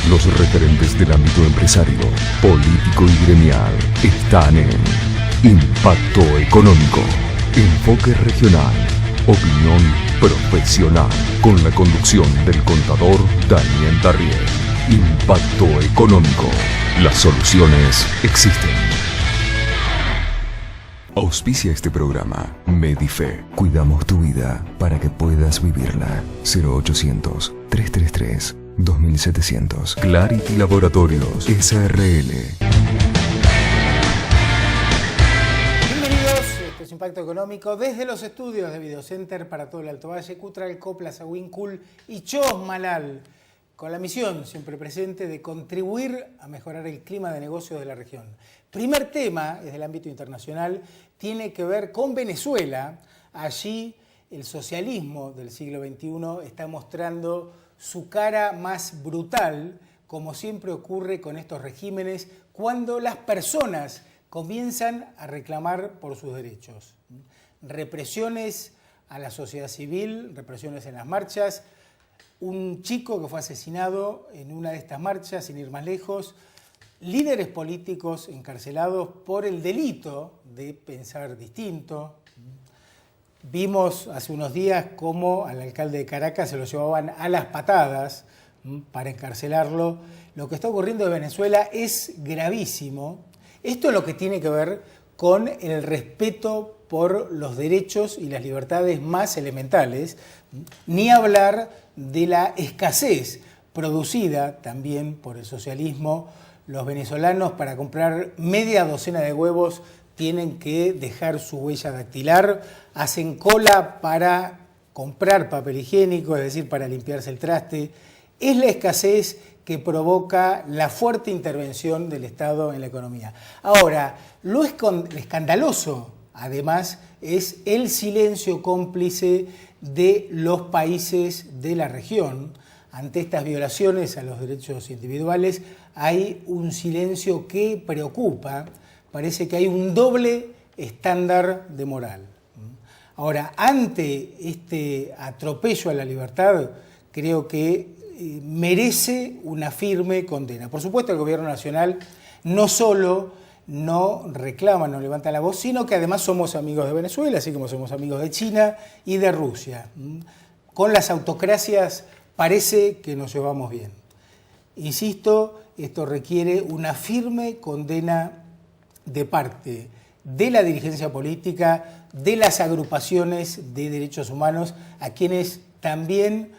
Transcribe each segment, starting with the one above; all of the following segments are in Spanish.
Los referentes del ámbito empresario, político y gremial están en Impacto Económico, enfoque regional, opinión profesional, con la conducción del contador Daniel Darrié. Impacto Económico, las soluciones existen. Auspicia este programa Medife. Cuidamos tu vida para que puedas vivirla. 0800-333-2700. Clarity Laboratorios SRL. Bienvenidos, esto es Impacto Económico desde los estudios de Videocenter para todo el Alto Valle, Cutral, Plaza Wincul y Chosmalal, con la misión siempre presente de contribuir a mejorar el clima de negocios de la región. Primer tema, desde el ámbito internacional, tiene que ver con Venezuela. Allí el socialismo del siglo XXI está mostrando su cara más brutal, como siempre ocurre con estos regímenes, cuando las personas comienzan a reclamar por sus derechos. Represiones a la sociedad civil, represiones en las marchas. Un chico que fue asesinado en una de estas marchas, sin ir más lejos. Líderes políticos encarcelados por el delito de pensar distinto. Vimos hace unos días cómo al alcalde de Caracas se lo llevaban a las patadas para encarcelarlo. Lo que está ocurriendo en Venezuela es gravísimo. Esto es lo que tiene que ver con el respeto por los derechos y las libertades más elementales, ni hablar de la escasez producida también por el socialismo. Los venezolanos, para comprar media docena de huevos, tienen que dejar su huella dactilar, hacen cola para comprar papel higiénico, es decir, para limpiarse el traste. Es la escasez que provoca la fuerte intervención del Estado en la economía. Ahora, lo escandaloso, además, es el silencio cómplice de los países de la región. Ante estas violaciones a los derechos individuales hay un silencio que preocupa. Parece que hay un doble estándar de moral. Ahora, ante este atropello a la libertad, creo que merece una firme condena. Por supuesto, el gobierno nacional no solo no reclama, no levanta la voz, sino que además somos amigos de Venezuela, así como somos amigos de China y de Rusia. Con las autocracias parece que nos llevamos bien. Insisto, esto requiere una firme condena de parte de la dirigencia política, de las agrupaciones de derechos humanos, a quienes también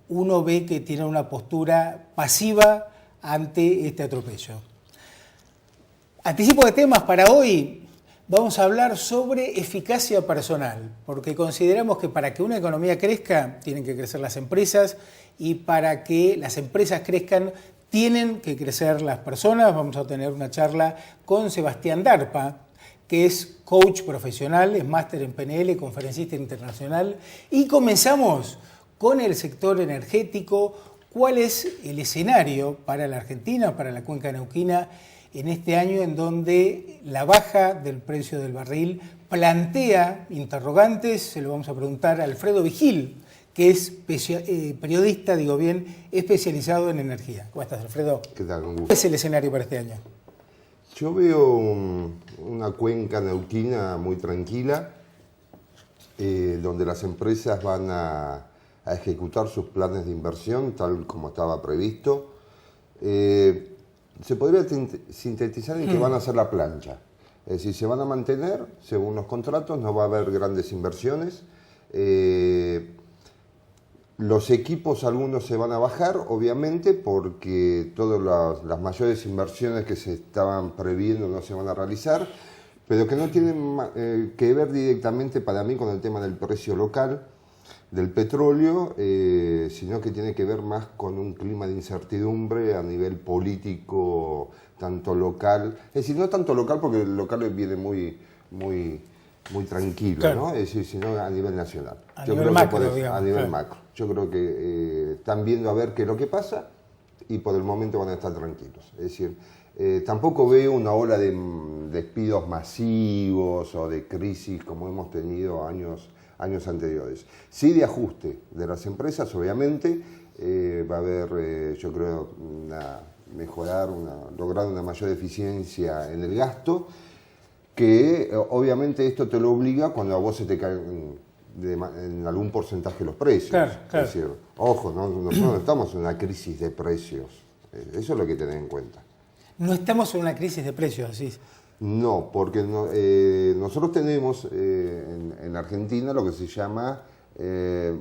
uno ve que tienen una postura pasiva ante este atropello. Anticipo de temas para hoy. Vamos a hablar sobre eficacia personal, porque consideramos que para que una economía crezca, tienen que crecer las empresas, y para que las empresas crezcan, tienen que crecer las personas. Vamos a tener una charla con Sebastián Darpa, que es coach profesional, es máster en PNL, conferencista internacional, y comenzamos con el sector energético. ¿Cuál es el escenario para la Argentina, para la cuenca neuquina, en este año en donde la baja del precio del barril plantea interrogantes? Se lo vamos a preguntar a Alfredo Vigil, que es periodista, especializado en energía. ¿Cómo estás, Alfredo? ¿Qué tal? Con gusto. ¿Cuál es el escenario para este año? Yo veo una cuenca neuquina muy tranquila, donde las empresas van a ejecutar sus planes de inversión tal como estaba previsto. Se podría sintetizar en que van a hacer la plancha. Es decir, se van a mantener según los contratos, no va a haber grandes inversiones. Los equipos, algunos se van a bajar, obviamente, porque todas las mayores inversiones que se estaban previendo no se van a realizar, pero que no tienen que ver directamente para mí con el tema del precio local del petróleo, sino que tiene que ver más con un clima de incertidumbre a nivel político, tanto local, es decir, no tanto local porque el local viene muy tranquilo, claro, ¿no? Es decir, sino a nivel nacional. A nivel macro, digamos. A nivel claro. macro. Yo creo que están viendo a ver qué es lo que pasa y por el momento van a estar tranquilos. Es decir, tampoco veo una ola de despidos masivos o de crisis como hemos tenido años anteriores. Sí de ajuste de las empresas, obviamente, va a haber, yo creo, lograr una mayor eficiencia en el gasto, que obviamente esto te lo obliga cuando a vos se te caen en algún porcentaje los precios. Claro. Es decir, ojo, nosotros no estamos en una crisis de precios, eso es lo que tener en cuenta. No estamos en una crisis de precios, así. No, porque nosotros tenemos en Argentina lo que se llama,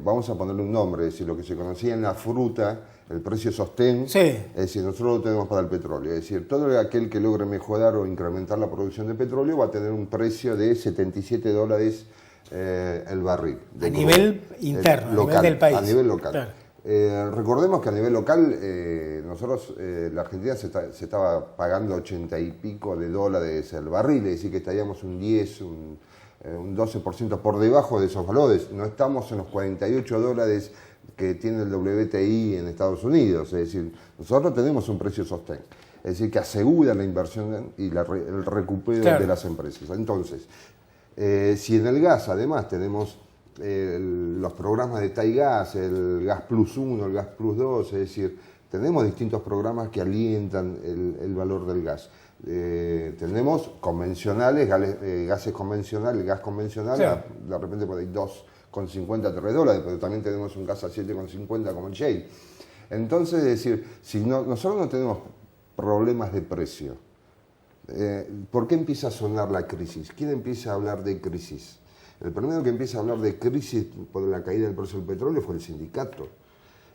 vamos a ponerle un nombre, es decir, lo que se conocía en la fruta, el precio sostén, Sí. es decir, nosotros lo tenemos para el petróleo, es decir, todo aquel que logre mejorar o incrementar la producción de petróleo va a tener un precio de $77 el barril. A nivel interno, local, a nivel del país. A nivel local. Claro. Recordemos que a nivel local, nosotros, la Argentina se estaba pagando 80 y pico de dólares el barril, es decir, que estaríamos un 10, un 12% por debajo de esos valores. No estamos en los 48 dólares que tiene el WTI en Estados Unidos, es decir, nosotros tenemos un precio sostén, es decir, que asegura la inversión y el recupero de las empresas. Entonces, si en el gas además tenemos los programas de TAIGAS, el Gas Plus 1, el Gas Plus 2, es decir, tenemos distintos programas que alientan el valor del gas. Tenemos convencionales, gases convencionales, gas convencional, Claro. de repente por ahí $2,50, $3, pero también tenemos un gas a $7,50 como el Shell. Entonces, es decir, si nosotros no tenemos problemas de precio, ¿por qué empieza a sonar la crisis? ¿Quién empieza a hablar de crisis? El primero que empieza a hablar de crisis por la caída del precio del petróleo fue el sindicato.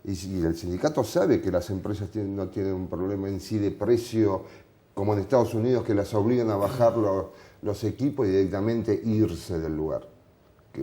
Y si el sindicato sabe que las empresas no tienen un problema en sí de precio, como en Estados Unidos, que las obligan a bajar los equipos y directamente irse del lugar.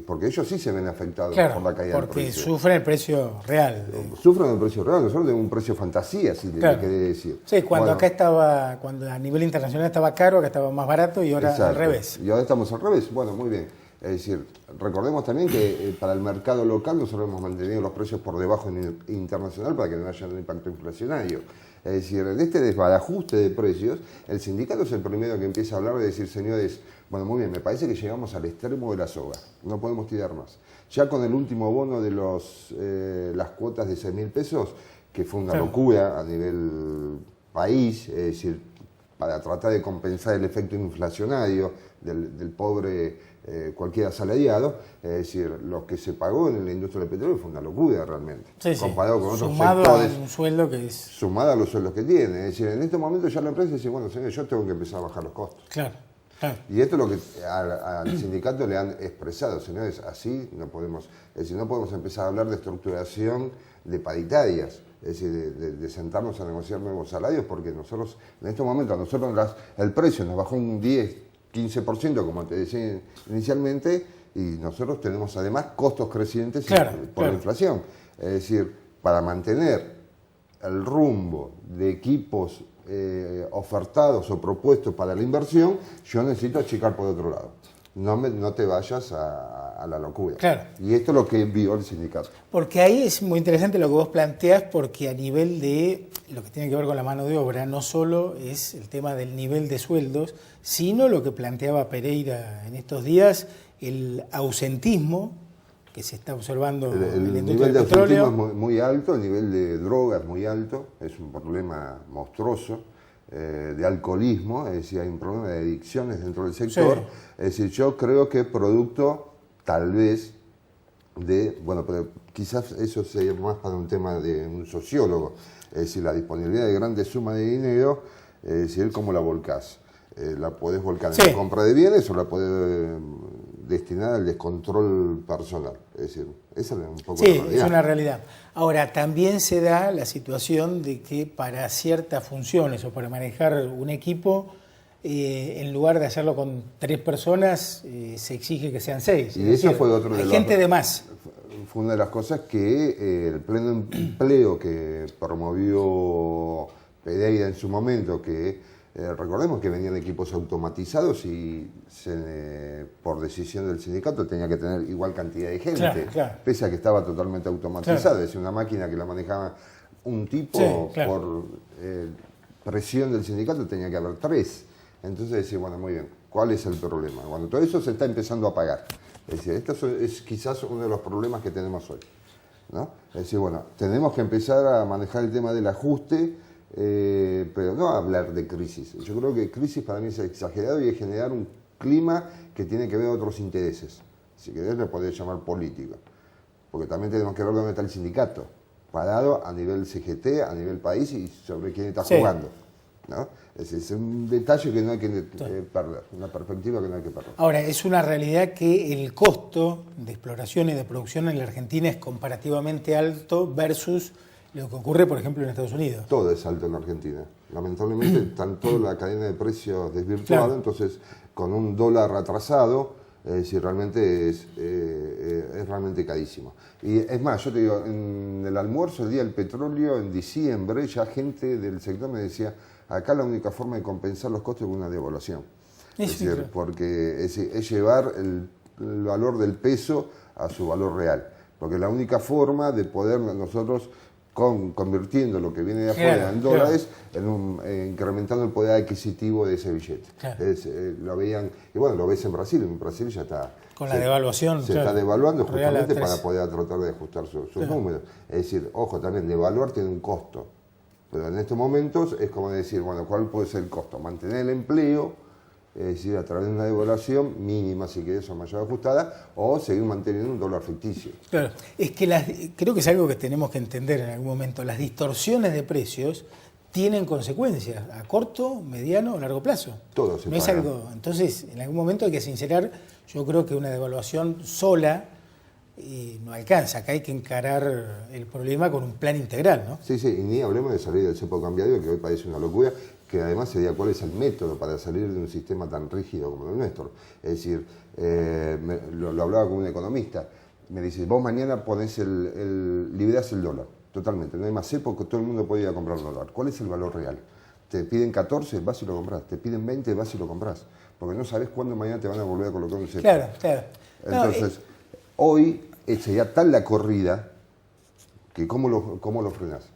Porque ellos sí se ven afectados por la caída del precio. Porque sufren el precio real. Sufren el precio real, nosotros tenemos un precio fantasía, si le querés decir. Sí, cuando a nivel internacional estaba caro, acá estaba más barato y ahora al revés. Y ahora estamos al revés, bueno, muy bien. Es decir, recordemos también que para el mercado local nosotros hemos mantenido los precios por debajo internacional para que no haya un impacto inflacionario. Es decir, en este desbarajuste de precios, el sindicato es el primero que empieza a hablar de decir, señores, bueno, muy bien, me parece que llegamos al extremo de la soga, no podemos tirar más. Ya con el último bono de las cuotas de 6.000 pesos, que fue una locura a nivel país, es decir, para tratar de compensar el efecto inflacionario del pobre cualquier asalariado, es decir, lo que se pagó en la industria del petróleo fue una locura realmente, comparado con otros sumado sectores. a un sueldo que es... Sumado a los sueldos que tiene, es decir, en este momento ya la empresa dice, bueno, señor, yo tengo que empezar a bajar los costos. Claro. Y esto es lo que al sindicato le han expresado, señores, así no podemos, es decir, no podemos empezar a hablar de estructuración de paritarias, es decir, de sentarnos a negociar nuevos salarios, porque nosotros, en este momento, a nosotros el precio nos bajó un 10-15%, como te decía inicialmente, y nosotros tenemos además costos crecientes por la inflación. Es decir, para mantener el rumbo de equipos ofertados o propuestos para la inversión, yo necesito achicar por otro lado. No te vayas a la locura. Claro. Y esto es lo que vio el sindicato. Porque ahí es muy interesante lo que vos planteás, porque a nivel de lo que tiene que ver con la mano de obra, no solo es el tema del nivel de sueldos, sino lo que planteaba Pereira en estos días, el ausentismo que se está observando en la industria nivel de del petróleo. ausentismo es muy alto, el nivel de droga es muy alto, es un problema monstruoso, de alcoholismo, es decir, hay un problema de adicciones dentro del sector. Sí. Es decir, yo creo que es producto, tal vez, bueno, pero quizás eso sería más para un tema de un sociólogo, es decir, la disponibilidad de grandes sumas de dinero, es decir, cómo la volcás. La podés volcar en la compra de bienes o la podés destinar al descontrol personal. Es decir, esa es un poco la realidad. Es una realidad. Ahora, también se da la situación de que para ciertas funciones o para manejar un equipo, en lugar de hacerlo con 3 personas, se exige que sean 6. Y eso fue otro de los... gente de más. Fue una de las cosas que el pleno empleo que promovió Pereira en su momento, que recordemos que venían equipos automatizados y por decisión del sindicato tenía que tener igual cantidad de gente, pese a que estaba totalmente automatizado, es decir, una máquina que la manejaba un tipo, por presión del sindicato tenía que haber 3. Entonces decía, bueno, muy bien, ¿cuál es el problema? Cuando todo eso se está empezando a pagar. Es decir, esto es quizás uno de los problemas que tenemos hoy. ¿no? Es decir, bueno, tenemos que empezar a manejar el tema del ajuste, pero no hablar de crisis. Yo creo que crisis para mí es exagerado y es generar un clima que tiene que ver con otros intereses. Si querés le podés llamar política, porque también tenemos que ver dónde está el sindicato, parado a nivel CGT, a nivel país y sobre quién está jugando, ¿no? Es un detalle que no hay que perder, una perspectiva que no hay que perder. Ahora, es una realidad que el costo de exploración y de producción en la Argentina es comparativamente alto versus lo que ocurre, por ejemplo, en Estados Unidos. Todo es alto en Argentina. Lamentablemente están toda la cadena de precios desvirtuada, claro. Entonces con un dólar atrasado, realmente es realmente carísimo. Y es más, yo te digo, en el almuerzo, el día del petróleo, en diciembre, ya gente del sector me decía, acá la única forma de compensar los costos es una devaluación. Es decir, claro. Porque es llevar el valor del peso a su valor real. Porque la única forma de poder nosotros, convirtiendo lo que viene de afuera, claro, en dólares, claro. Incrementando el poder adquisitivo de ese billete. Claro. Lo veían, y bueno, lo ves en Brasil ya está... Con la devaluación. Se está devaluando justamente para poder tratar de ajustar sus claro. números. Es decir, ojo, también devaluar tiene un costo. Pero en estos momentos es como decir, bueno, ¿cuál puede ser el costo? Mantener el empleo, es decir, a través de una devaluación mínima, si querés, o mayor ajustada, o seguir manteniendo un dólar ficticio. Claro, es que creo que es algo que tenemos que entender en algún momento. Las distorsiones de precios tienen consecuencias a corto, mediano o largo plazo. Todo se no paga. Es algo. Entonces, en algún momento hay que sincerar, yo creo que una devaluación sola no alcanza. Acá hay que encarar el problema con un plan integral, ¿no? Sí, y ni hablemos de salir del cepo cambiario, que hoy parece una locura, que además sería cuál es el método para salir de un sistema tan rígido como el nuestro. Es decir, lo hablaba con un economista, me dice, vos mañana ponés liberás el dólar, totalmente, no hay más cepo, que todo el mundo puede ir a comprar dólar. ¿Cuál es el valor real? Te piden 14, vas y lo compras, te piden 20, vas y lo compras, porque no sabés cuándo mañana te van a volver a colocar un cepo. Claro. Entonces, hoy sería tal la corrida que ¿cómo lo frenás?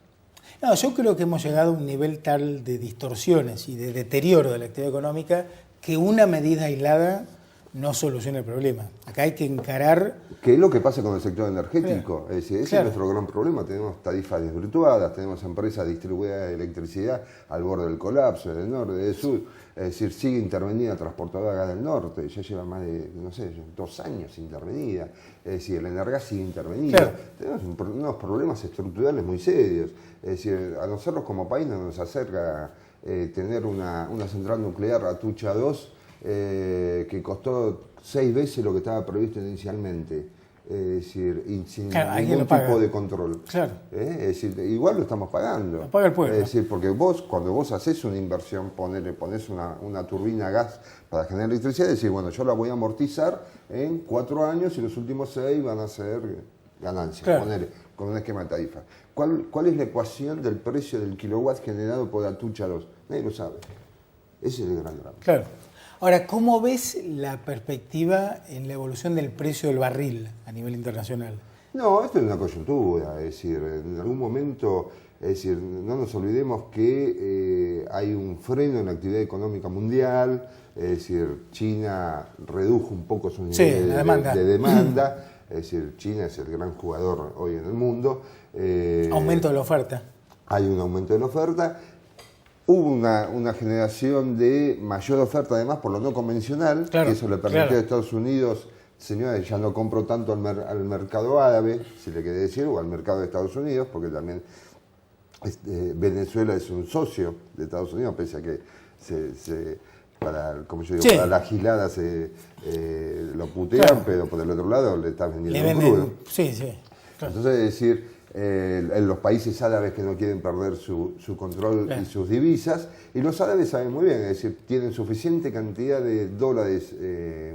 No, yo creo que hemos llegado a un nivel tal de distorsiones y de deterioro de la actividad económica que una medida aislada no soluciona el problema. Acá hay que encarar... ¿Qué es lo que pasa con el sector energético? Claro. Es decir, ese es nuestro gran problema. Tenemos tarifas desvirtuadas, tenemos empresas distribuidas de electricidad al borde del colapso, del norte, del sur. Es decir, sigue intervenida transportadora del norte, ya lleva más de, 2 años intervenida. Es decir, el Energas sigue intervenida. Claro. Tenemos unos problemas estructurales muy serios. Es decir, a nosotros como país no nos acerca tener una central nuclear Atucha 2 que costó 6 veces lo que estaba previsto inicialmente. Es decir, y sin ningún tipo de control. Claro. Es decir, igual lo estamos pagando. Lo paga el pueblo. Es decir, porque cuando vos haces una inversión, ponés una turbina a gas para generar electricidad, decís, bueno, yo la voy a amortizar en 4 años y los últimos 6 van a ser ganancias, claro. Con un esquema de tarifa. ¿Cuál es la ecuación del precio del kilowatt generado por Atucha 2? Nadie lo sabe. Ese es el gran drama. Claro. Ahora, ¿cómo ves la perspectiva en la evolución del precio del barril a nivel internacional? No, esto es una coyuntura, es decir, en algún momento, es decir, no nos olvidemos que hay un freno en la actividad económica mundial, es decir, China redujo un poco su nivel de demanda, es decir, China es el gran jugador hoy en el mundo. Aumento de la oferta. Hay un aumento de la oferta. Hubo una generación de mayor oferta, además, por lo no convencional, claro, que eso le permitió a Estados Unidos, señores, ya no compro tanto al mercado árabe, si le quiere decir, o al mercado de Estados Unidos, porque también Venezuela es un socio de Estados Unidos, pese a que para la gilada lo putean, claro, pero por el otro lado le están vendiendo crudo. Sí, claro. Entonces, es decir, en los países árabes que no quieren perder su control, claro, y sus divisas, y los árabes saben muy bien, es decir, tienen suficiente cantidad de dólares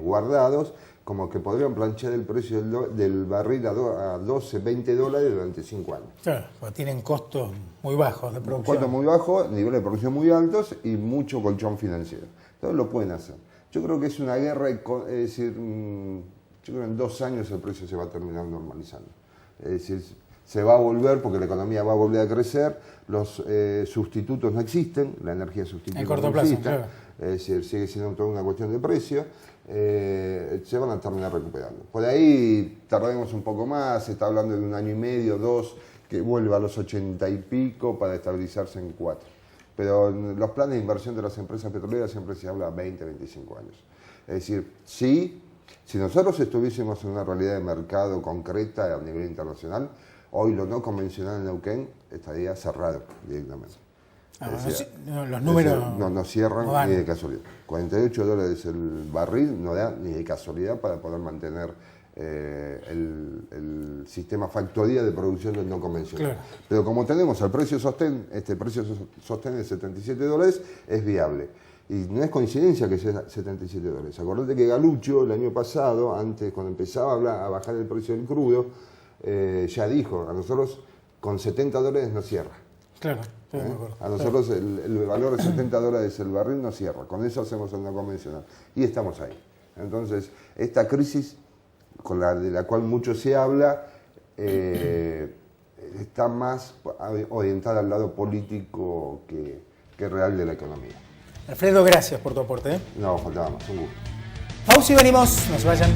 guardados como que podrían planchar el precio del barril a 12, 20 dólares durante 5 años. Claro, porque tienen costos muy bajos de producción. Costos muy bajos, niveles de producción muy altos y mucho colchón financiero. Entonces lo pueden hacer. Yo creo que es una guerra, es decir, yo creo que en 2 años el precio se va a terminar normalizando. Es decir, se va a volver, porque la economía va a volver a crecer, los sustitutos no existen, la energía sustituta en corto no plazo, existe, claro. es decir, sigue siendo toda una cuestión de precio, se van a terminar recuperando. Por ahí tardaremos un poco más, se está hablando de 1 año y medio, 2, que vuelva a los 80 y pico para estabilizarse en 4. Pero en los planes de inversión de las empresas petroleras siempre se habla de 20, 25 años. Es decir, sí, si nosotros estuviésemos en una realidad de mercado concreta a nivel internacional, hoy lo no convencional en Neuquén estaría cerrado directamente. Los números no cierran no van. ni de casualidad. $48 el barril no da ni de casualidad para poder mantener el sistema factoría de producción del no convencional. Claro. Pero como tenemos el precio sostén, este precio sostén de $77, es viable. Y no es coincidencia que sea $77. Acordate que Galuccio el año pasado, antes cuando empezaba a bajar el precio del crudo, ya dijo, a nosotros con $70 no cierra. Claro, estoy de acuerdo. A nosotros el valor de $70 el barril no cierra, con eso hacemos el no convencional. Y estamos ahí. Entonces, esta crisis de la cual mucho se habla, está más orientada al lado político que real de la economía. Alfredo, gracias por tu aporte. No, faltaba más, un gusto. Pausa y venimos, no se vayan.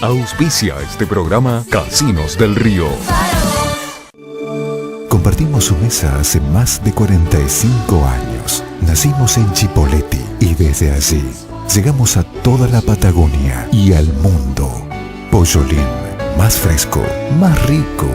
Auspicia este programa Casinos del Río. Compartimos su mesa hace más de 45 años. Nacimos en Chipoleti y desde allí llegamos a toda la Patagonia y al mundo. Pollolín, más fresco, más rico.